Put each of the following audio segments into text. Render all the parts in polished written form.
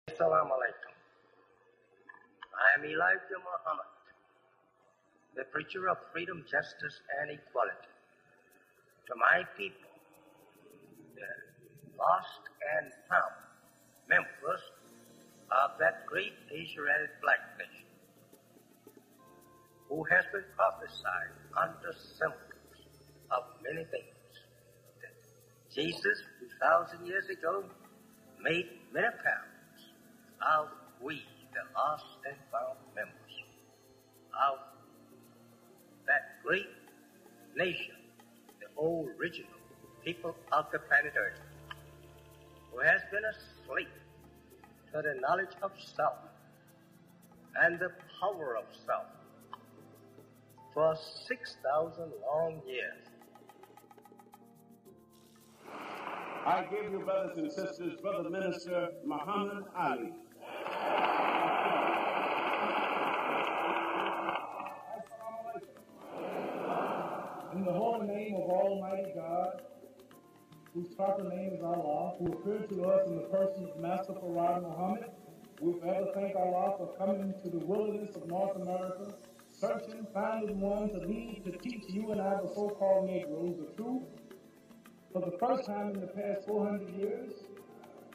Assalamu alaikum. I am Elijah Muhammad, the preacher of freedom, justice, and equality. To my people, the lost and found members of that great Israeli black nation, who has been prophesied under symbols of many things. That Jesus, 2,000 years ago, made many parents of we, the lost and found members of that great nation, the original people of the planet Earth, who has been asleep to the knowledge of self and the power of self for 6,000 long years. I give you, brothers and sisters, Brother Minister Muhammad Ali. In the holy name of Almighty God, whose proper name is Allah, who appeared to us in the person of Master Farad Muhammad, we forever thank Allah for coming to the wilderness of North America, searching, finding one to lead, to teach you and I, the so-called Negroes, the truth. For the first time in the past 400 years,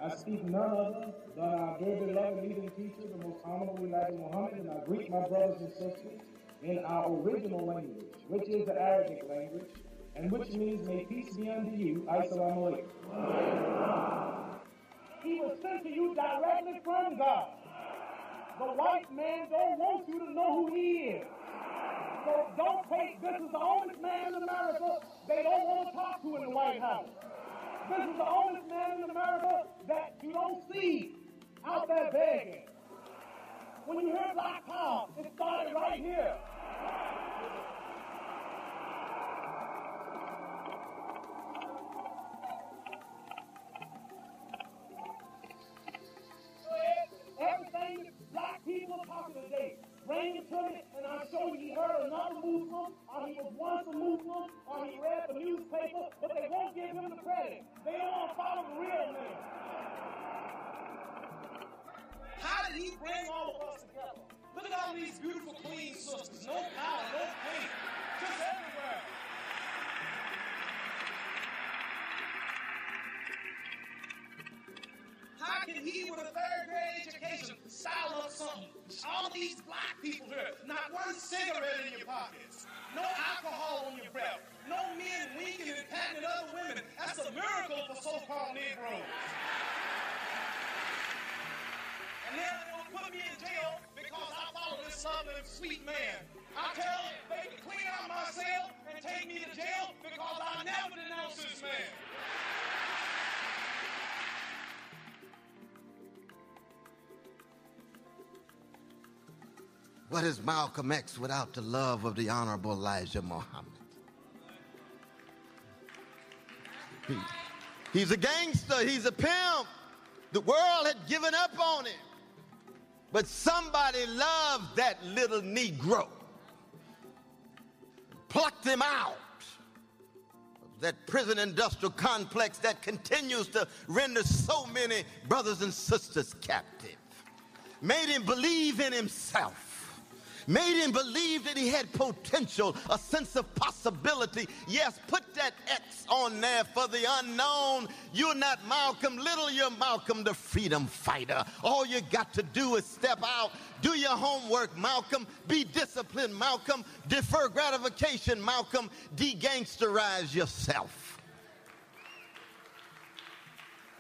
I speak none other than our dear beloved leading teacher, the most honorable Elijah Muhammad, and I greet my brothers and sisters in our original language, which is the Arabic language, and which means, may peace be unto you. Assalamu alaikum. He was sent to you directly from God. The white man don't want you to know who he is. So don't take, this is the only man in America they don't want to talk to in the White House. This is the only man in America that you don't see out there begging. When you hear Black Power, it started right here. Everything black people are talking today, bring it to me, and I'll show you he heard another Muslim, or he was once a Muslim, or he read the newspaper, but they won't give him the credit. They don't want to follow the real man. How did he bring all of us together? Look at all these beautiful queen sisters. No power, no pain, just everywhere. How can he, with a third-grade education, style up something? All these black people here, not one cigarette in your pockets, no alcohol on your breath, no men winking and patting other women. That's a miracle for so-called Negroes. And then they will put me in jail because I follow this lovely, sweet man. I tell them they can clean out my cell and take me to jail because I never denounced this man. What is Malcolm X without the love of the Honorable Elijah Muhammad? He's a gangster. He's a pimp. The world had given up on him. But somebody loved that little Negro. Plucked him out of that prison industrial complex that continues to render so many brothers and sisters captive. Made him believe in himself. Made him believe that he had potential, a sense of possibility. Yes, put that X on there for the unknown. You're not Malcolm Little, you're Malcolm the freedom fighter. All you got to do is step out, do your homework, Malcolm. Be disciplined, Malcolm. Defer gratification, Malcolm. De-gangsterize yourself.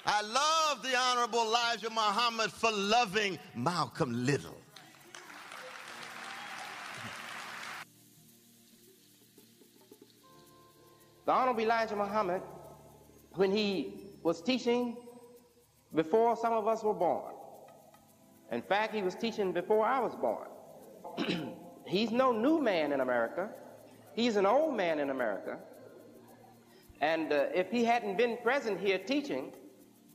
I love the Honorable Elijah Muhammad for loving Malcolm Little. The Honorable Elijah Muhammad, when he was teaching before some of us were born, in fact, he was teaching before I was born. He's no new man in America. He's an old man in America. And if he hadn't been present here teaching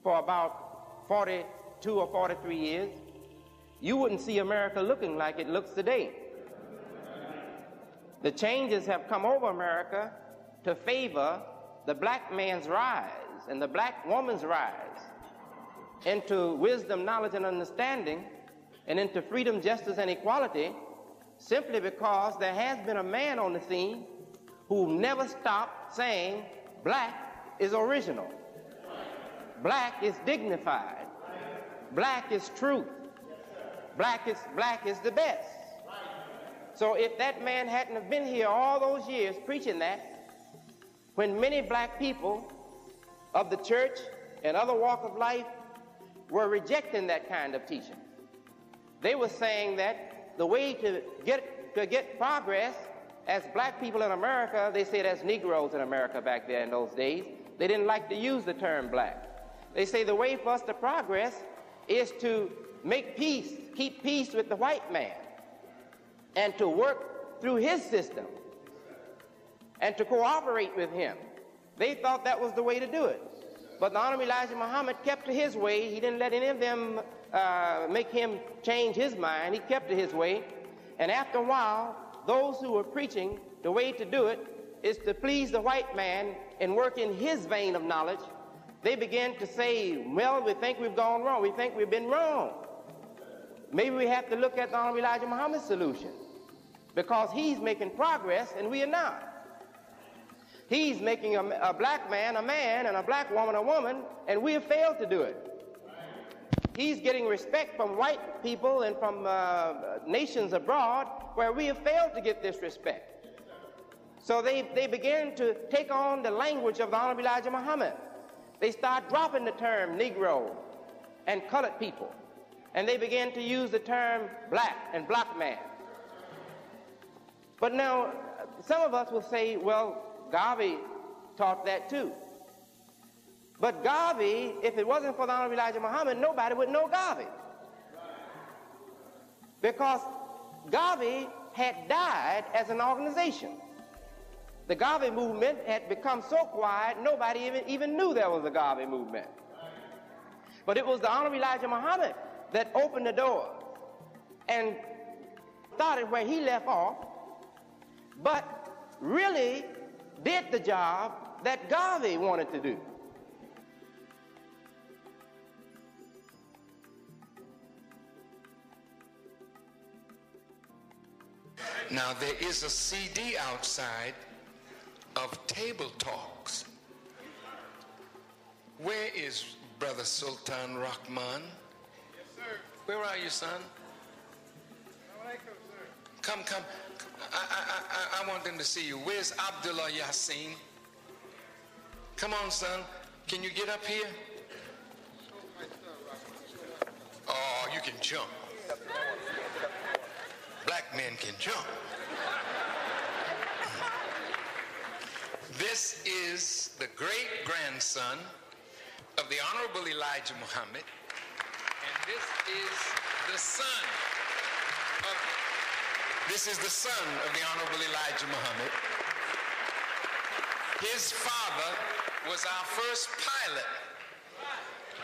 for about 42 or 43 years, you wouldn't see America looking like it looks today. The changes have come over America to favor the black man's rise and the black woman's rise. into wisdom, knowledge, and understanding, and into freedom, justice, and equality, simply because there has been a man on the scene who never stopped saying black is original, black is dignified, black is truth, black is the best. So if that man hadn't have been here all those years preaching that, when many black people of the church and other walk of life were rejecting that kind of teaching, they were saying that the way to get progress as black people in America, they said as Negroes in America back there in those days, they didn't like to use the term black. They say the way for us to progress is to make peace, keep peace with the white man, and to work through his system, and to cooperate with him. They thought that was the way to do it. But the Honorable Elijah Muhammad kept to his way. He didn't let any of them make him change his mind. He kept to his way. And after a while, those who were preaching the way to do it is to please the white man and work in his vein of knowledge, they began to say, well, we think we've gone wrong. We think we've been wrong. Maybe we have to look at the Honorable Elijah Muhammad's solution, because he's making progress and we are not. He's making a black man a man and a black woman a woman, and we have failed to do it. He's getting respect from white people and from nations abroad, where we have failed to get this respect. So they began to take on the language of the Honorable Elijah Muhammad. They start dropping the term Negro and colored people, and they began to use the term black and black man. But now, some of us will say, well, Garvey taught that too. But Garvey, if it wasn't for the Honorable Elijah Muhammad, nobody would know Garvey. Because Garvey had died as an organization. The Garvey movement had become so quiet, nobody even knew there was a Garvey movement. But it was the Honorable Elijah Muhammad that opened the door and started where he left off, but really did the job that Garvey wanted to do. Now, there is a CD outside of Table Talks. Where is Brother Sultan Rahman? Yes, sir. Where are you, son? Come. I want them to see you. Where's Abdullah Yassin? Come on, son. Can you get up here? Oh, you can jump. Black men can jump. This is the great-grandson of the Honorable Elijah Muhammad, and this is the son of the Honorable Elijah Muhammad. His father was our first pilot,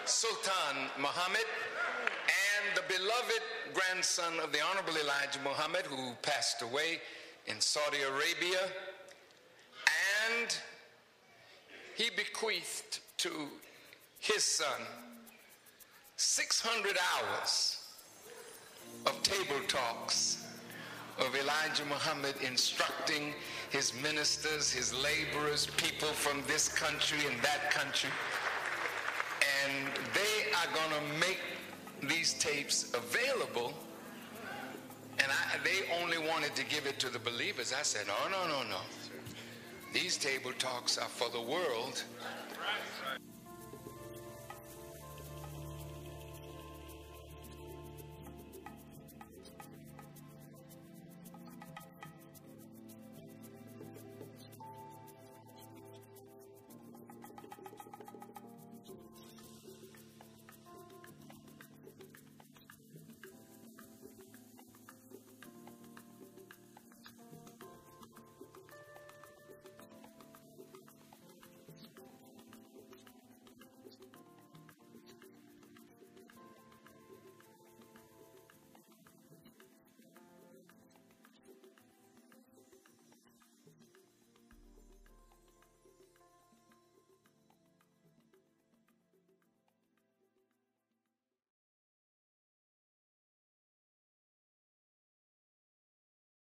Sultan Muhammad, and the beloved grandson of the Honorable Elijah Muhammad, who passed away in Saudi Arabia, and he bequeathed to his son 600 hours of table talks of Elijah Muhammad instructing his ministers, his laborers, people from this country and that country. And they are going to make these tapes available. And they only wanted to give it to the believers. I said, no. These table talks are for the world.